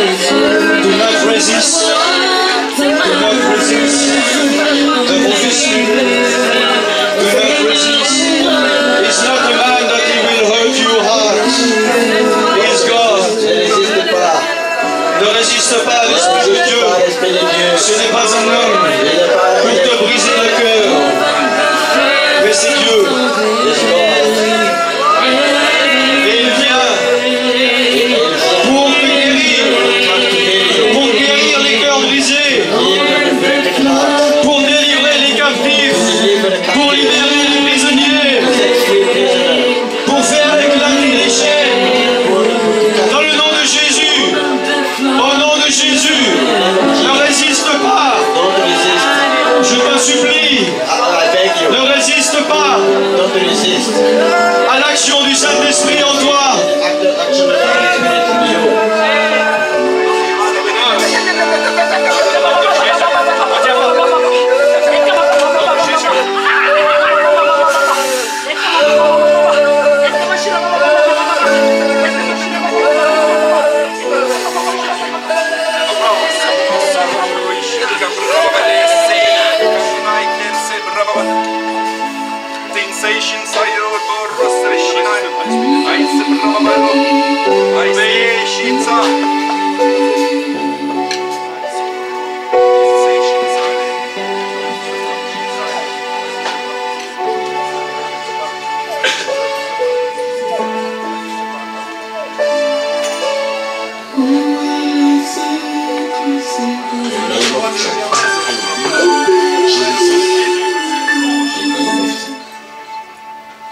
Do not resist. Do not resist the Holy Spirit. Do not resist. He's not a man that he will hurt your heart. He is God. Ne résiste pas à l'Esprit de Dieu. Ce n'est pas un homme pour te briser le cœur. Mais c'est Dieu. Et il vient pour guérir les cœurs brisés, pour délivrer les captifs, pour libérer les prisonniers, pour faire éclater les chaînes. Dans le nom de Jésus, au nom de Jésus, ne résiste pas. Je t'en supplie, ne résiste pas à l'action du Saint-Esprit en toi.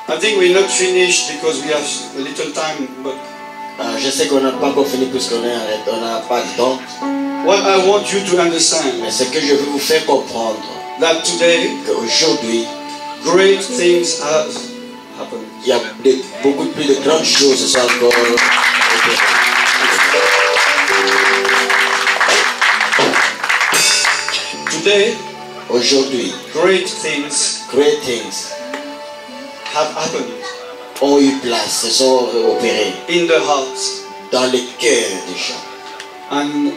I think we're not finished because we have a little time, but je sais qu'on n'a pas encore fini puisqu'on n'a pas de temps. What I want you to understand, mais ce que je veux vous faire comprendre, that today, qu'aujourd'hui, great things have happened. Il y a beaucoup plus de grandes choses sont encore opérées. Today, aujourd'hui, great things have happened. Ont eu place, se sont opérées. In the hearts. Dans les cœurs des gens. And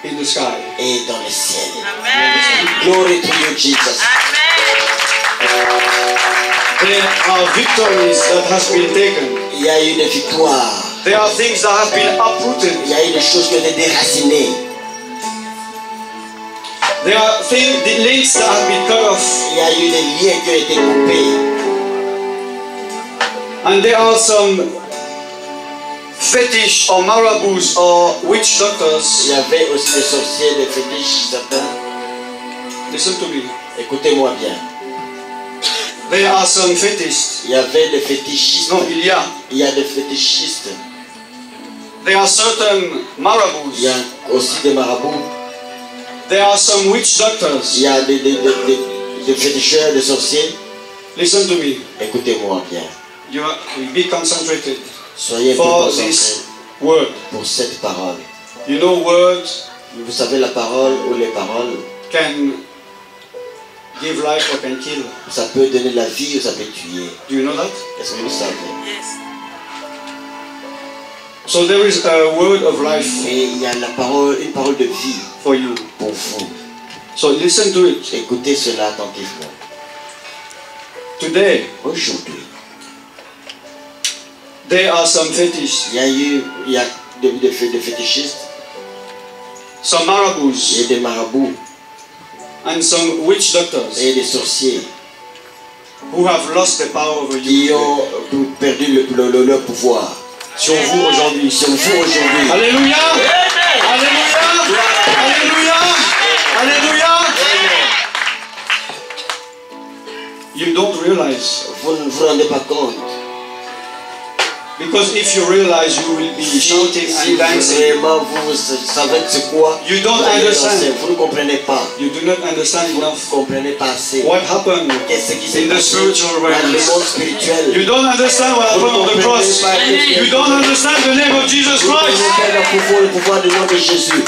in the sky. Et dans le ciel. Amen. Glory to you, Jesus. Amen. There are victories that has been taken. Il y a eu des victoires. There are things that have been uprooted. Il y a eu des choses qui ont été déracinées. There are things, the links that have been cut off. Il y a eu des liens qui ont été coupés. And there are some fetish or marabouts or witch doctors. Il y avait aussi des sorciers, des fétiches, certains. Listen to me. Écoutez-moi bien. There are some fetishists. Il y avait des fétichistes. Non, il y a. Il y a des fétichistes. There are certain marabouts. Il y a aussi des marabouts. There are some witch doctors. Il y a des féticheurs, des sorciers. Listen to me. Écoutez-moi bien. You will be concentrated. Soyez for this word. Pour cette parole. You know, words. Vous savez, la parole ou les paroles can give life or can kill. Ça peut donner la vie ou ça peut tuer. Do you know that? Est-ce que vous le savez? Yes. So there is a word of life. Et il y a la parole, une parole de vie for you. Pour vous. So listen to it. Écoutez cela attentivement. Today. Aujourd'hui. There are some fetishists. Il y a des fétichistes. Some marabouts. Et des marabouts. And some witch doctors. Et des sorciers. Who have lost the power over you. Qui ont perdu leur pouvoir. Sur vous aujourd'hui. Sur vous aujourd'hui. Alléluia. Alléluia. Alléluia. Alléluia. You don't realize. Vous ne vous rendez pas compte. Because if you realize, you will be shouting and dancing. Vous savez c'est quoi? You don't understand. Vous ne comprenez pas. You do not understand enough. Vous ne comprenez pas assez. What happened in the spiritual realm? Dans le monde spirituel. You don't understand what happened on the cross. You don't understand the name of Jesus Christ. Le pouvoir du nom de Jésus.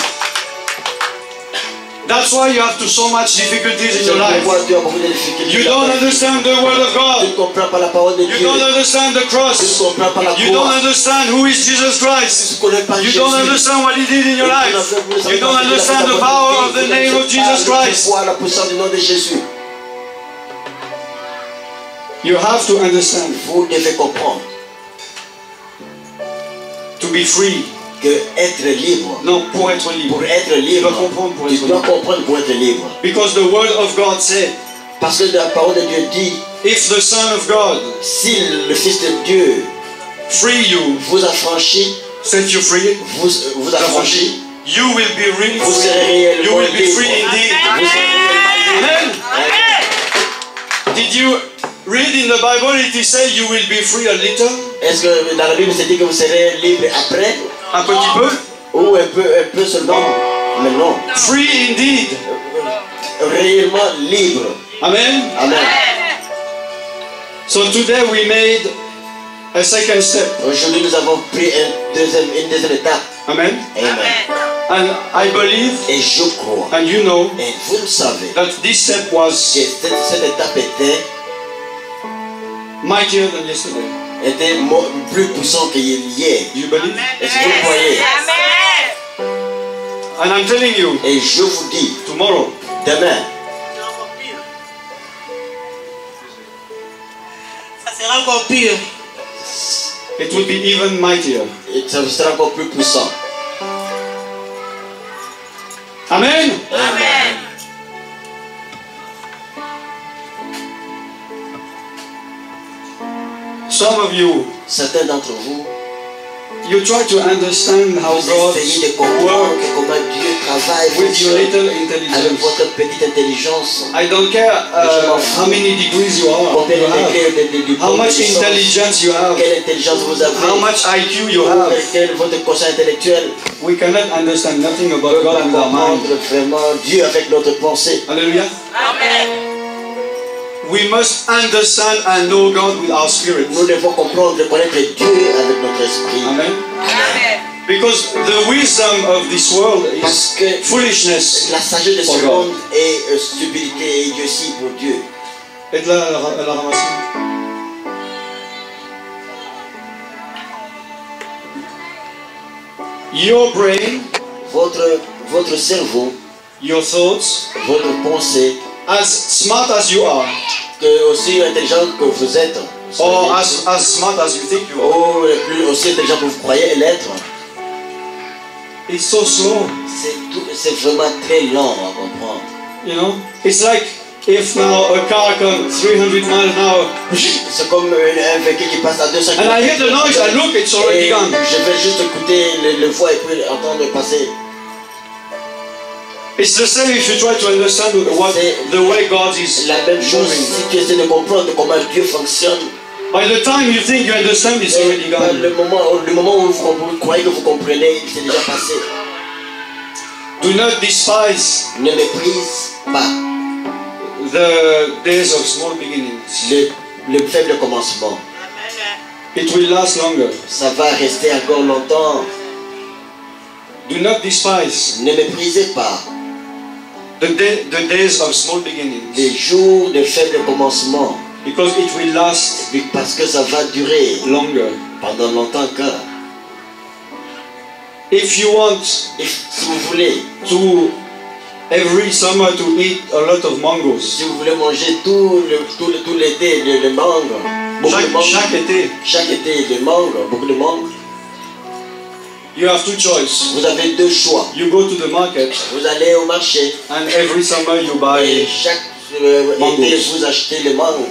That's why you have so much difficulties in C'est your life. pourquoi tu as beaucoup de difficultés. You don't understand the word of Tu God. ne comprends pas la parole de You Dieu. don't understand the Tu ne cross. comprends pas la You don't croix. understand who is Jesus Tu Christ. ne connais pas You Jésus. don't understand what he did in your life. You don't understand the power of the name of Jesus Christ. La puissance du nom de Jésus. You have to understand Vous devez comprendre to be free. que être libre, Non, pour être libre. pour être Tu libre, dois comprendre pour tu être dois libre. comprendre pour être libre. Because the word of God said, Parce que la parole de Dieu dit, if the Son of God si le Fils de Dieu free you, vous affranchit, set you free, vous affranchit, you will be really vous free. serez You réellement will be libre. free indeed. Vous serez réellement libre. Amen. Did you read in the Bible it say you will be free a little? Est-ce que dans la Bible c'est dit que vous serez libre après Un petit peu? ou un peu seulement? Mais non. Free indeed. Réellement libre. Amen. Amen. So today we made a second step. Aujourd'hui nous avons pris une deuxième étape. Amen. Amen. And I believe, Et je crois, and you know, et vous le savez, that this step que was cette étape était mightier than yesterday. plus puissante qu'hier. Do you believe? Est-ce que vous croyez? And I'm telling you, Et je vous dis, tomorrow, demain, Ça sera encore pire. it will be even mightier. ça sera encore plus puissant. Amen. Amen. Some of you, Certains d'entre vous, you try to understand how vous God essayez de comprendre works comment Dieu travaille with your little avec intelligence. votre petite intelligence. I don't care how many degrees you Combien have, de degrés how much intelligence you have, quelle intelligence vous avez, how much IQ you have. quel est votre quotient intellectuel. We cannot understand nothing On about ne peut pas God with our mind. comprendre vraiment Dieu avec notre pensée. Hallelujah. Amen. We must understand and know God with our spirit. Nous devons comprendre et connaître Dieu avec notre esprit. Amen. Amen. Because the wisdom of this world Parce is que foolishness. la sagesse de For ce God. monde est stupidité et idiotie pour Dieu. Et là, elle a ramassé. Your brain, Votre cerveau, your thoughts, votre pensée, as smart as you are, que aussi intelligent que vous êtes, or as smart as you think you are, ou aussi intelligent que vous croyez l'être, it's so slow. c'est vraiment très lent à comprendre. You know, it's like if now a car comes 300 miles an hour, C'est comme un véhicule qui passe à 200 and I hear the noise, I look, it's already et gone. je vais juste écouter le voix et puis entendre passer. It's the same if you try to understand the way God is La même chose moving. si tu essaies de comprendre comment Dieu fonctionne. By the time you think you understand, it's already Dans gone. le moment où vous croyez que vous comprenez, c'est déjà passé. Do not despise Ne méprise pas the days of small beginnings. le faible commencement. It will last longer. Ça va rester encore longtemps. Do not despise Ne méprisez pas the days of small les beginnings, jours de faible commencement, because it will last parce que ça va durer longer. pendant longtemps encore. If you want Et si vous voulez, to every summer to eat a lot of mangoes, si vous voulez manger tout l'été de mangue, beaucoup de mangue, chaque été, de mangue, beaucoup de mangue, you have two choices. vous avez deux choix. You go to the market, Vous allez au marché and every summer you et buy. chaque Mangoes. été vous achetez les mangues.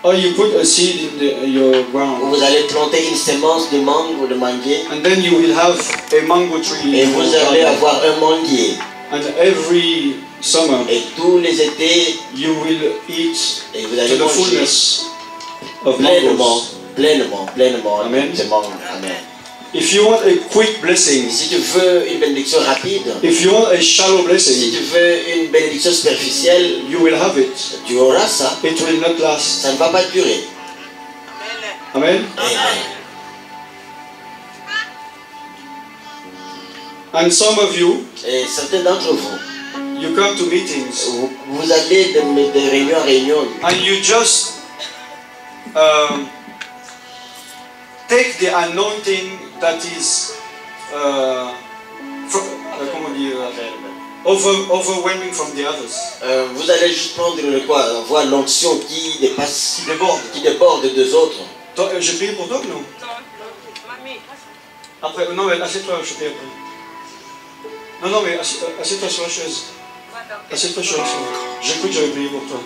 Or you put a seed in your ground, Vous allez planter une semence de mangue ou de manguier and then you will have a mango tree. et in vous your allez garden. avoir un manguier. And every summer Et tous les étés, you will eat et vous to allez the manger fullness of pleinement, mangoes. pleinement Amen. de mangue. Amen. If you want a quick blessing, Si tu veux une bénédiction rapide, if you want a shallow si blessing, tu veux une bénédiction superficielle, you will have it. tu auras ça. It will not last. Ça ne va pas durer. Amen. Amen. And some of you, Et certains d'entre vous, you come to meetings vous allez de réunion en réunion. and you just take the anointing that is comment dire, overwhelming from the others. Vous allez juste prendre voir l'onction qui dépasse, Qui déborde. de deux autres. J'ai prié pour toi ou non? Après, non mais assieds-toi, je prie après. Non mais assieds-toi sur la chaise. Assieds-toi sur la chaise. J'ai cru que j'avais prié pour toi.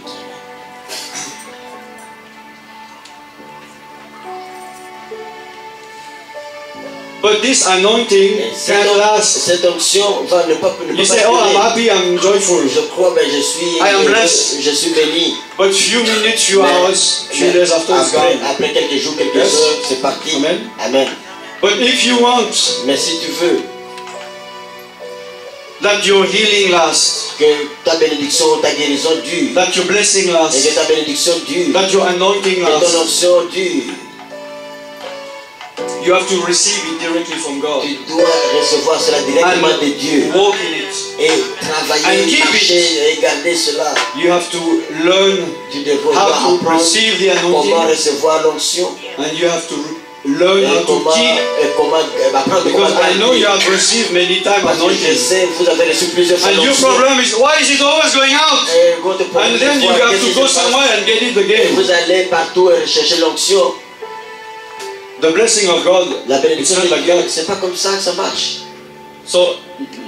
But this anointing can last. Cette onction va ne pas You say, oh, I'm happy, I'm joyful. Je crois, je suis béni. But few minutes, few hours, few days after it's gone. Après quelques jours, quelques Yes. heures, c'est parti. Amen. Amen. But if you want Mais si tu veux that your healing lasts, que ta bénédiction, ta guérison dure, that your blessing et lasts, que ta bénédiction dure, that your anointing que ton lasts, onction dure, you have to receive it directly from God tu dois recevoir cela directement de Dieu and walk in it. et And travailler, keep marcher et garder cela. You have to learn Tu devras how to apprendre receive the comment anointing, recevoir l'onction and you have to learn et how to comment, keep. apprendre comment Because I know garder. you have received many times Parce que je anointing, sais, vous avez reçu plusieurs fois and your l'onction. problem is why is it always going out? Et votre problème, And then you c'est quoi? have Qu'est-ce to qui go se passe? somewhere and get it Et again. vous allez partout et rechercher l'onction. The blessing of God, La it's bénédiction not de like Dieu, that. c'est pas comme ça que ça marche. So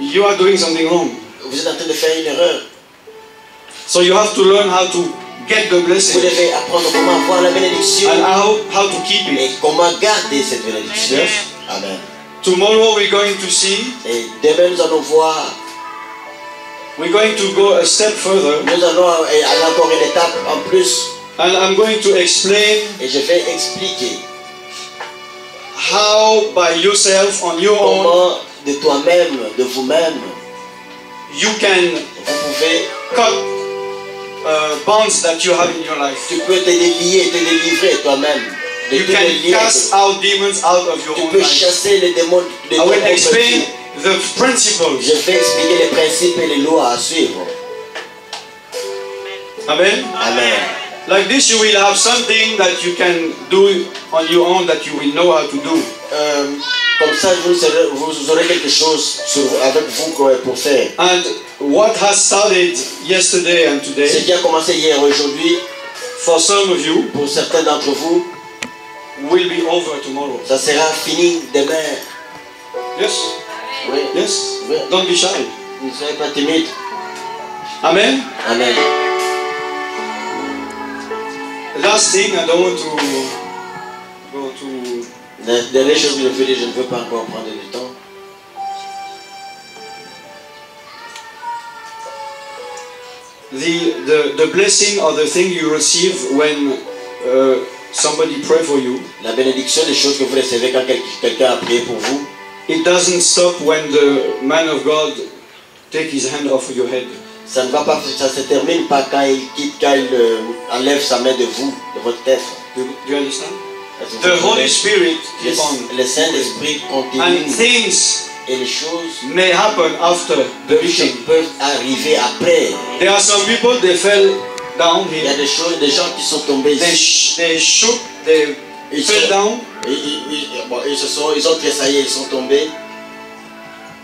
you are doing something wrong. Vous êtes en train de faire une erreur. So you have to learn how to get the Vous blessing devez apprendre comment avoir la bénédiction and how to keep et it. comment garder cette bénédiction. Yes. Amen. Tomorrow we're going to see, Et demain nous allons voir, we're going to go a step further, nous allons aller encore une étape en plus and I'm going to explain et je vais expliquer how by yourself on your own comment de toi-même, de vous-même, you can vous pouvez, cut bonds that you have in your life. tu peux te délier, te délivrer toi-même de You tous les can liens. cast out demons out of your Tu own peux life. chasser les démons de I ton will propre explain vie. the principles. Je vais expliquer les principes et les lois à suivre. Amen. Amen. Like this, you will have something that you can do on your own that you will know how to do. Comme ça, vous aurez quelque chose avec vous pour faire. And what has started yesterday and Ce today, qui a commencé hier et aujourd'hui, for some of you, pour certains d'entre vous, will be over tomorrow. ça sera fini demain. Yes? Oui. Yes? Oui. Don't be shy. Ne soyez pas timide. Amen? Amen. Last thing, I don't want to go to... La dernière chose que je veux dire, je ne veux pas encore prendre du temps. The blessing or the thing you receive when somebody pray for you, La bénédiction des choses que vous recevez quand quelqu'un a prié pour vous, it doesn't stop when the man of God take his hand off your head. ça ne va pas, ça se termine pas quand il enlève sa main de vous, de votre tête. Do you understand? Est-ce que vous The Holy comprenez? Spirit keep on. Le Saint-Esprit And continue things et les choses may happen after the mission. peuvent arriver après. There are some people, they fell down Il y a here. des choses, des gens qui sont tombés They, ici. they shook, they Ils, fell sont, down. ils ont tressaillé, ils sont tombés.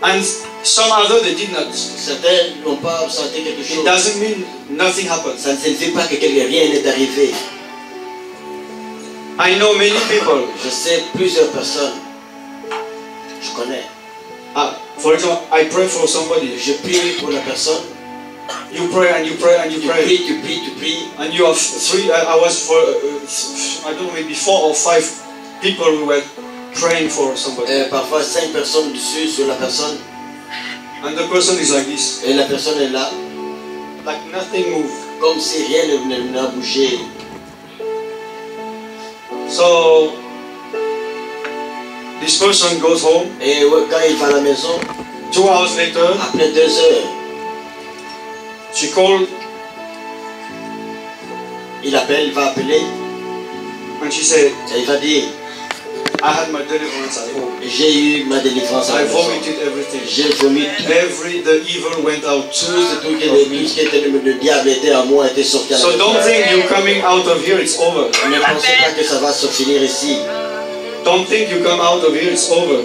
And some other, they did not. Certains n'ont pas senti quelque It chose. doesn't mean nothing happened. Ça ne signifie pas que rien n'est arrivé. I know many people. Je sais plusieurs personnes. Je connais. For example, I pray for somebody. Je prie pour la personne. You pray and you pray and you Tu pray. pries, tu pries, tu pries. And you have three, I was for, I don't know, maybe 4 or 5 people who were praying for somebody. Parfois 5 personnes dessus sur la personne. And the person is like this. Et la personne est là. Like nothing moved. Comme si rien n'a bougé. So, this person goes home. Et quand il va à la maison, 2 hours later, après 2 heures, she called il appelle, il va appeler. and she said, Et il va dire, I had my deliverance at home. J'ai eu ma délivrance à I la maison. vomited everything. J'ai vomi The evil went out. tout ce qui était le diable était à moi, était sorti à la So maison. don't think you coming out of here, it's over. Ne pensez pas que ça va se finir ici. Don't think you come out of here, it's over.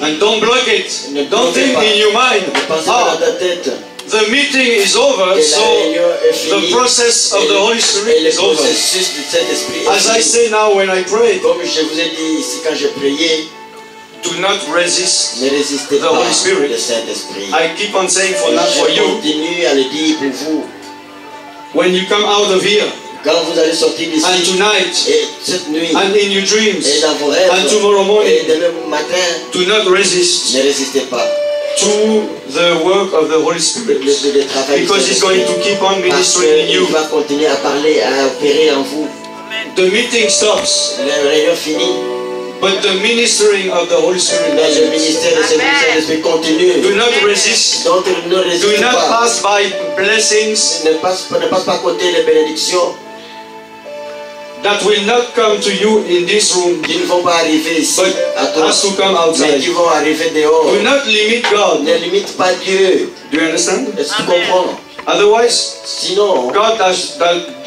And don't block it. Ne Don't pensez think pas. in your mind, Ne pensez pas ah, dans ta tête the meeting is over, que la so réunion est finie. the process of the Holy Et Spirit le is over. processus du Saint-Esprit As I est fini. say now when I pray, Comme je vous ai dit ici quand je priais, do not resist. ne résistez The pas Holy Spirit. le Saint-Esprit. I keep on saying for not for Je you. continue à le dire pour vous. When you come out of here, Quand vous allez sortir d'ici, and tonight, et cette nuit, and in your et dreams, dans vos rêves, and tomorrow et morning, demain matin, do not resist ne résistez pas. to the work of the Holy Spirit. Le travail du Because He's going to keep on Parce ministering in qu'il you. va continuer à parler, à opérer en vous. The meeting stops, La réunion finie, but the ministering of the Holy Spirit mais le doesn't. ministère de Saint-Esprit continue. Do not resist. Donc ne Do résistez not pas. pass by blessings Ne passe pas à côté des bénédictions that will not come to you in this room, qui ne vont pas arriver ici but à toi, has to come mais outside. qui vont arriver dehors. Do not limit God. Ne limite pas Dieu. Do you understand? Est-ce que tu comprends? Otherwise, Sinon, God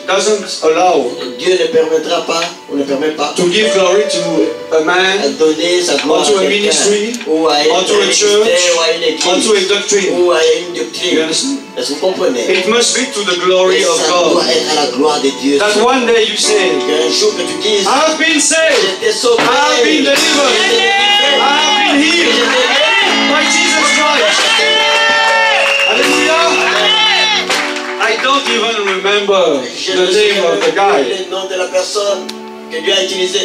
doesn't allow Dieu ne permettra pas, ou ne permet pas, to give glory to a à man, donner sa gloire Unto à a quelqu'un, ministry, ou à unto a un church, ministère, ou à une unto église, a doctrine. ou à une You doctrine. understand? Est-ce que vous comprenez? It must be to the glory Et of ça doit God. être à la gloire de Dieu. That one day you say, Qu'un jour que tu dises, I've been saved, j'étais sauvé, I've been delivered, I've been healed by Jesus Christ. Hallelujah. I don't even remember Je the ne sais name of the pas guy, le nom de la personne que Dieu a utilisé.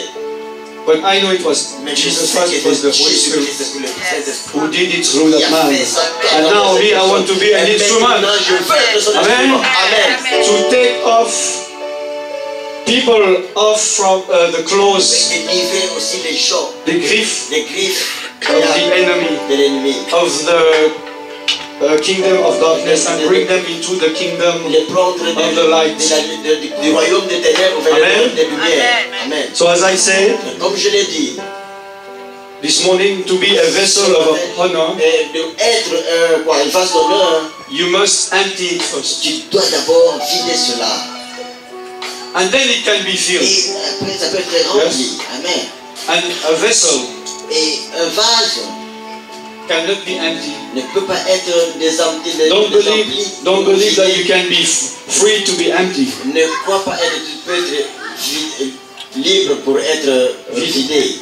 but I know it was Mais je Jesus sais Christ, que it was the Holy Jésus Spirit Christ, le Saint-Esprit. who did it through Qui that a man. fait ça. And now here I want to be an Et instrument maintenant, je veux être son Amen. instrument. Amen. to take off people off from the clothes, Et délivrer aussi les gens, the grief les griffes of the enemy, de l'ennemi. of the kingdom of darkness, and bring them into the kingdom. Les prendre Of the light. du royaume des ténèbres vers le Amen. royaume des lumières. Amen. So as I say Comme je l'ai dit, this morning, to be a vessel of honor, de être une face d'honneur, you must empty it first, tu dois d'abord vider cela. and then it can be filled. Et après, ça peut être rempli. Amen. And a vessel Et un vase cannot be empty. ne peut pas être désempli. Don't believe that you can be free to be empty. Ne crois pas être, tu peux être libre pour être vidé.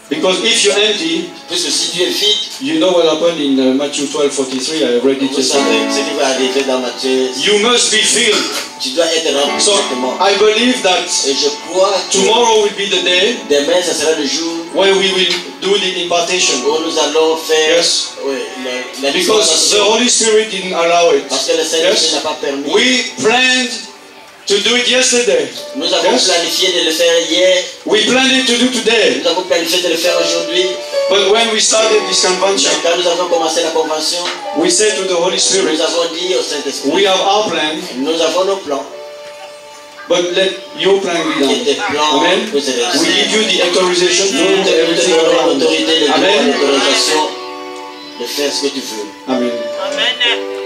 Because if you're empty, Puisque si tu es vide, you know what happened in Matthew 12:43. I read it vous savez yesterday. ce qui va arriver dans Matthieu. You must be filled. Tu dois être rempli So complètement. I believe that Et je crois que tomorrow will be the day demain, ça sera le jour where we will do the impartation. où nous allons faire Yes. la Because the dispensation. Holy Spirit didn't allow it. Parce que le Saint-Esprit Yes. n'a pas permis. We planned to do it yesterday. Nous avons Yes. planifié de le faire hier. We planned it to do today. Nous avons planifié de le faire aujourd'hui. But when we started this convention, Mais quand nous avons commencé la convention, we said to the Holy Spirit, nous avons dit au Saint-Esprit, we have our plan, nous avons nos plans. but let your plan be Et done. tes plans, Amen. vous avez We give you the authorization to Nous do te everything donnons around. l'autorité, le droit, Amen. l'autorisation de faire ce que tu veux. Amen. Amen.